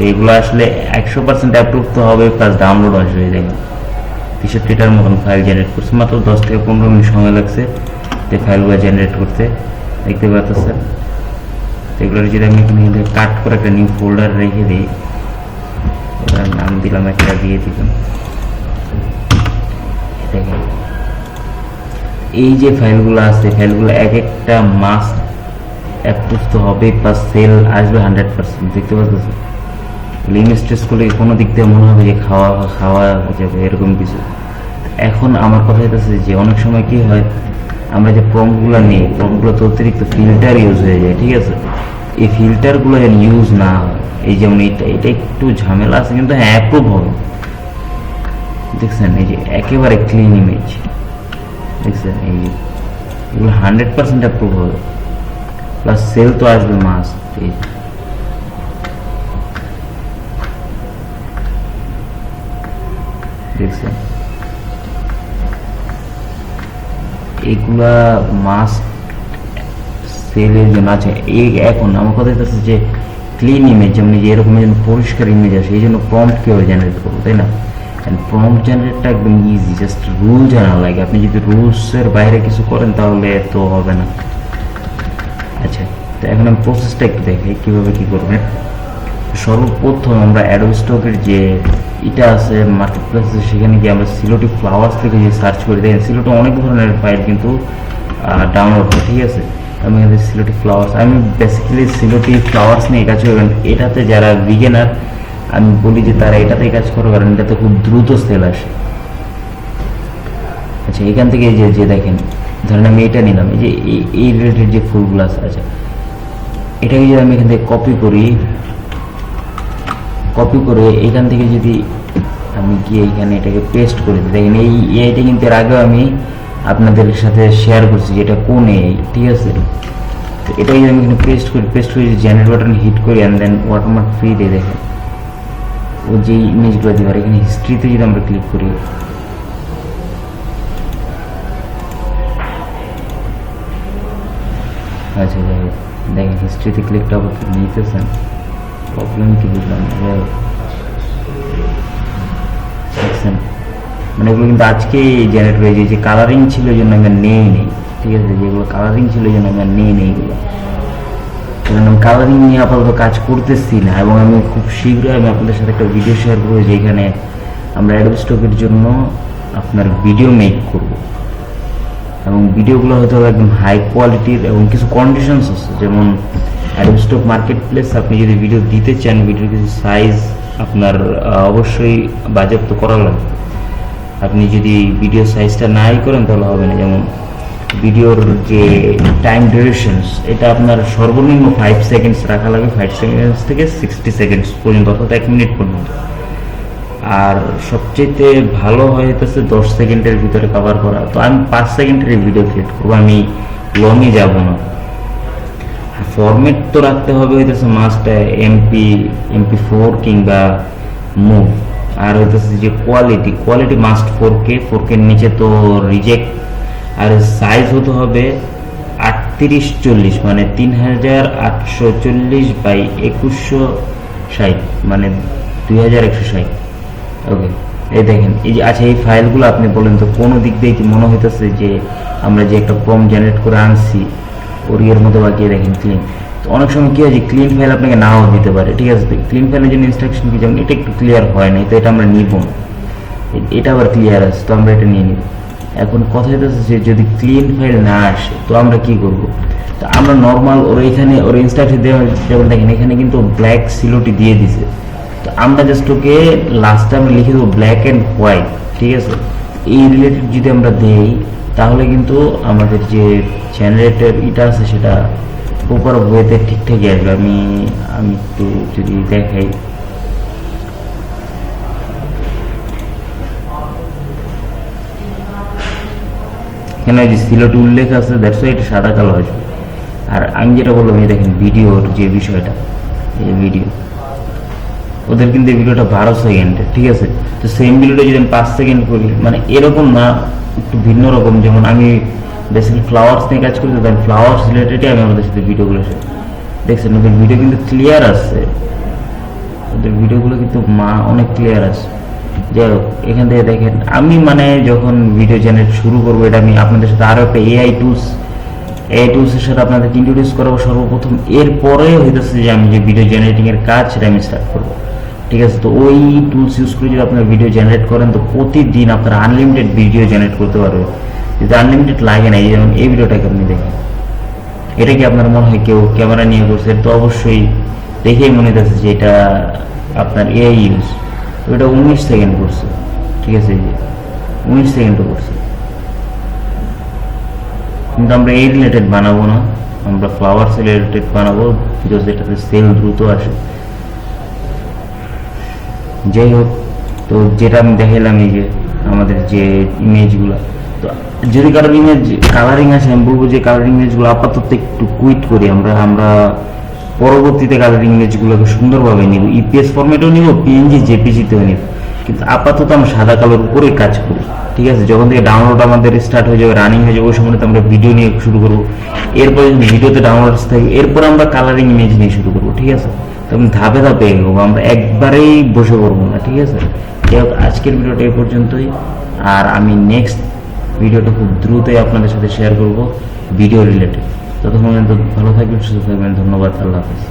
এগুলো আসলে 100% অ্যাপ্রুভ তো হবে, প্লাস ডাউনলোড আসবে। দেখেন 63টার মতন ফাইল জেনারেট করছে, মাত্র 10 থেকে 15 মিনিট সময় লাগছে এই ফাইলগুলো জেনারেট করতে, দেখতে পাচ্ছেন। এগুলোর যদি আমি এখানে কাট করে একটা নিউ ফোল্ডার রেখে দিই, ওটার নাম দিলাম, একটা দিয়ে দিলাম। দেখেন এই যে ফাইলগুলো আছে, ফাইলগুলো এক একটা মাস্ট অ্যাপ্রুভ তো হবে, প্লাস সেল আসবে 100%, দেখতে পাচ্ছেন। ইনভেস্টর্স করলে কোনো দিক থেকে মনে হবে যে খাওয়া যাবে এরকম কিছু। এখন আমার কথা হইতেছে যে অনেক সময় কি হয়, আমরা যে প্রম্পটগুলো নিই, প্রম্পটগুলোতে অতিরিক্ত ফিল্টার ইউজ হয়ে যায়, ঠিক আছে। এই ফিল্টারগুলো যেন ইউজ না হয়, এই যেমন এটা একটু ঝামেলা আছে, কিন্তু হ্যাঁ অ্যাপ্রুভ হবে। দেখছেন এই যে একেবারে ক্লিন ইমেজ, দেখছেন এগুলো 100% অ্যাপ্রুভ হবে, প্লাস সেল তো আসবে মাস্ট। দেখছেন এগুলা মাস্ট সেলের জন্য আছে। এখন আমার কথা হচ্ছে যে ক্লিন ইমেজ, যেমন যে এরকম পরিষ্কার ইমেজ আসে, এই জন্য প্রম্পট কীভাবে জেনারেট করবো, তাই না। প্রম্পট জেনারেটটা একদম ইজি, জাস্ট রুল জানা লাগে। আপনি যদি রুলসের বাইরে কিছু করেন তাহলে তো হবে না। আচ্ছা, তো এখন আমি প্রসেসটা একটু দেখাই কীভাবে কী করবেন। সর্বপ্রথম আমরা অ্যাডোব স্টকের যে এটা আছে মার্কেট প্লেসে, সেখানে গিয়ে আমরা সিলোটি ফ্লাওয়ার্স থেকে যে সার্চ করে দেখেন, সিলোটি অনেক ধরনের ফাইল কিন্তু ডাউনলোড হয়, ঠিক আছে। আমি এখানে সিলোটি ফ্লাওয়ার্স, আমি বেসিক্যালি সিলোটি ফ্লাওয়ার্স নিয়ে কাজ করবেন। এটাতে যারা বিগিনার আমি বলি যে তারা এটাতেই কাজ করো, কারণ এটাতে খুব দ্রুত সেল আসে। আচ্ছা, এখান থেকে যে দেখেন, ধরেন আমি এটা নিলাম, এই যে এই রিলেটেড যে ফুলগুলো আছে। আচ্ছা, এটাকে যদি আমি এখান থেকে কপি করে এখান থেকে যদি আমি গিয়ে এখানে এটাকে পেস্ট করে দিই, দেখেন এইটা কিন্তু এর আগেও আমি আপনাদের সাথে শেয়ার করছি যেটা কোন এই, ঠিক আছে। তো এটাকে আমি এখানে পেস্ট করে জেনারেট বাটন হিট করি, অ্যান্ড দেন ওয়াটারমার্ক ফ্রি দিয়ে দেখেন ও যে ইমেজগুলো দিবার, এখানে হিস্ট্রিতে যদি আমরা ক্লিক করি, আচ্ছা দেখেন হিস্ট্রিতে ক্লিকটা আবার নিতেছেন, প্রবলেম কি বুঝলাম। দেখছেন মানে এগুলো কিন্তু আজকেই জেনারেট হয়েছে, যে কালারিং ছিল এই জন্য আমরা নেই, ঠিক আছে। যেগুলো কালারিং ছিল এই জন্য আমরা নেই এগুলো, কারণ আমি কালারিং নিয়ে আপাতত কাজ করতেছি না। এবং আমি খুব শীঘ্রই আমি আপনাদের সাথে একটা ভিডিও শেয়ার করবো, যেখানে আমরা অ্যাডোব স্টকের জন্য আপনার ভিডিও মেক করব, এবং ভিডিওগুলো হয়তো একদম হাই কোয়ালিটির, এবং কিছু কন্ডিশনস আছে। যেমন অ্যাডোব স্টক মার্কেট প্লেস, আপনি যদি ভিডিও দিতে চান, ভিডিওর কিছু সাইজ আপনার অবশ্যই বাজেট তো করা লাগবে। আপনি যদি ভিডিও সাইজটা নাই করেন তাহলে হবে না। যেমন ভিডিওর যে টাইম ডিউরেশনস, এটা আপনার সর্বনিম্ন 5 সেকেন্ডস রাখা লাগে, 5 সেকেন্ডস থেকে 60 সেকেন্ডস পর্যন্ত, অর্থাৎ 1 মিনিট পর্যন্ত। আর সবচেয়ে ভালো হইতেছে 10 সেকেন্ডের ভিতরে কভার করা। তো আমি 5 সেকেন্ডের ভিডিও ক্রিয়েট করবো, আমি লংয়ে যাব না। ফরম্যাট তো রাখতে হবে হইতেছে মাস্ট MP4 কিংবা মুভ। আর হইতেছে যে কোয়ালিটি মাস্ট 4K নিচে তো রিজেক্ট। আর সাইজ হতে হবে 3840, মানে 3840 বাই 2160, মানে 2160। ওকে, এই দেখেন এই যে, আচ্ছা এই ফাইলগুলো আপনি বলেন তো কোনো দিক দিয়ে কি মনে হইতেছে যে আমরা যে একটা প্রম্পট জেনারেট করে আনছি ওর এর মধ্যে বাকিয়ে দেখেন ক্লিন। তো অনেক সময় কি হয় যে ক্লিন ফাইল আপনাকে নাও দিতে পারে, ঠিক আছে। ক্লিন ফাইলের জন্য ইনস্ট্রাকশন কি, যেমন এটা একটু ক্লিয়ার হয় না, তো এটা আমরা নিব না, এটা আবার ক্লিয়ার আছে, তো আমরা এটা নিয়ে নিব। এখন কথা হইতেছে যে যদি ক্লিন ফাইল না আসে তো আমরা কি করব। তো আমরা নর্মাল ওর ইনস্ট্রাকশন যেমন দেখেন এখানে কিন্তু ব্ল্যাক সিলোটি দিয়ে দিছে, তো আমরা জাস্ট ওকে লাস্টে আমরা লিখে দেবো ব্ল্যাক অ্যান্ড হোয়াইট, ঠিক আছে। এই রিলেটেড যদি আমরা দেই তাহলে কিন্তু আমাদের যে জেনারেটের এটা আছে সেটা প্রপার ওয়েতে ঠিকঠাকই আসবে। আমি একটু যদি দেখাই, এখানে যে সিলোটি উল্লেখ আছে, দ্যাটস এটা সাদা কালো আসবে। আর আমি যেটা বললাম, এই দেখেন ভিডিওর যে বিষয়টা, এই ভিডিও ওদের কিন্তু এই ভিডিওটা 12 সেকেন্ডের, ঠিক আছে। তো সেম ভিডিওটা যদি আমি 5 সেকেন্ড করি, মানে এরকম না, একটু ভিন্ন রকম। যেমন আমি বেসিক্যালি ফ্লাওয়ার্স নিয়ে কাজ করি, তাই ফ্লাওয়ার্স রিলেটেডই আমি আমাদের সাথে ভিডিওগুলো দেখছেন, ওদের ভিডিও কিন্তু ক্লিয়ার আসছে, ওদের ভিডিওগুলো কিন্তু অনেক ক্লিয়ার আছে। যাই হোক, এখান থেকে দেখেন আমি মানে যখন ভিডিও জেনারেট শুরু করবো, এটা আমি আপনাদের সাথে আরও একটা এআই টুলসের সাথে আপনাদেরকে ইন্ট্রোডিউস করাবো সর্বপ্রথম। এরপরে হইতেছে যে আমি যে ভিডিও জেনারেটিংয়ের কাজ সেটা আমি স্টার্ট করবো, ঠিক আছে। তো ওই টুলস ইউজ করে যদি আপনারা ভিডিও জেনারেট করেন তো প্রতিদিন আপনারা আনলিমিটেড ভিডিও জেনারেট করতে পারবেন। যদি আনলিমিটেড লাগে না, যেমন এই ভিডিওটাকে আপনি দেখেন, এটা কি আপনার মনে হয় কেউ ক্যামেরা নিয়ে করছে? তো অবশ্যই দেখেই মনে হচ্ছে যে এটা আপনার এআই ইউজ। তো এটা 19 সেকেন্ড করছে, ঠিক আছে, 19 সেকেন্ডও করছে। কিন্তু আমরা এই রিলেটেড বানাবো না, আমরা ফ্লাওয়ার্স রিলেটেড বানাবো, বিকজ এটাতে সেল দ্রুত আসে। যাই হোক, তো যেটা আমি দেখালাম এই যে আমাদের যে ইমেজগুলো, তো যদি কারোর ইমেজ কালারিং আছে আমি বলবো যে কালারিং ইমেজগুলো আপাতত একটু কুইট করি, আমরা পরবর্তীতে কালারিং ইমেজগুলোকে সুন্দরভাবে নিব, ইপিএস ফরম্যাটেও নিব, পিএনজি জেপিজিতেও নিব, কিন্তু আপাতত আমরা সাদা কালোর উপরে কাজ করি, ঠিক আছে। যখন থেকে ডাউনলোড আমাদের স্টার্ট হয়ে যাবে, রানিং হয়ে যাবে, ওই সময়তে আমরা ভিডিও নিয়ে শুরু করবো। এরপরে ভিডিওতে ডাউনলোড থাকবে, এরপর আমরা কালারিং ইমেজ নিয়ে শুরু করবো, ঠিক আছে। তো আমি ধাপে ধাপে এগোবো, আমরা একবারেই বসে পড়বো না, ঠিক আছে। যাই হোক, আজকের ভিডিওটা এই পর্যন্তই, আর আমি নেক্সট ভিডিওটা খুব দ্রুতই আপনাদের সাথে শেয়ার করব ভিডিও রিলেটেড। ততক্ষণ পর্যন্ত ভালো থাকবেন, সুস্থ থাকবেন, ধন্যবাদ, আল্লাহ হাফেজ।